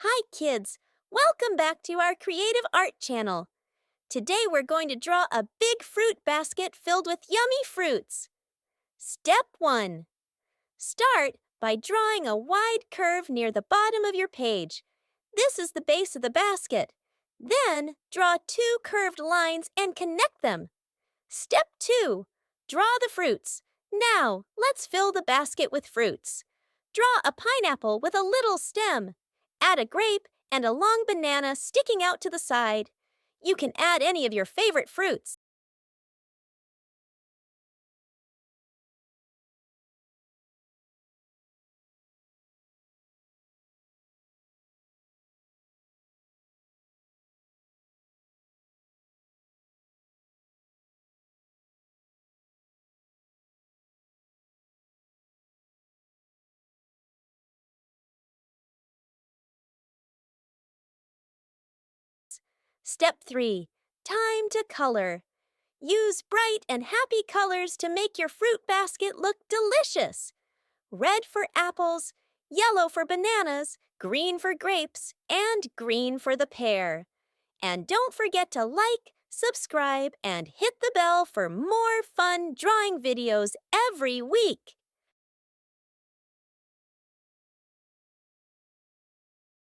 Hi, kids! Welcome back to our Creative Art channel. Today we're going to draw a big fruit basket filled with yummy fruits. Step 1. Start by drawing a wide curve near the bottom of your page. This is the base of the basket. Then, draw 2 curved lines and connect them. Step 2. Draw the fruits. Now, let's fill the basket with fruits. Draw a pineapple with a little stem. Add a grape and a long banana sticking out to the side. You can add any of your favorite fruits. Step 3. Time to color. Use bright and happy colors to make your fruit basket look delicious. Red for apples, yellow for bananas, green for grapes, and green for the pear. And don't forget to like, subscribe, and hit the bell for more fun drawing videos every week.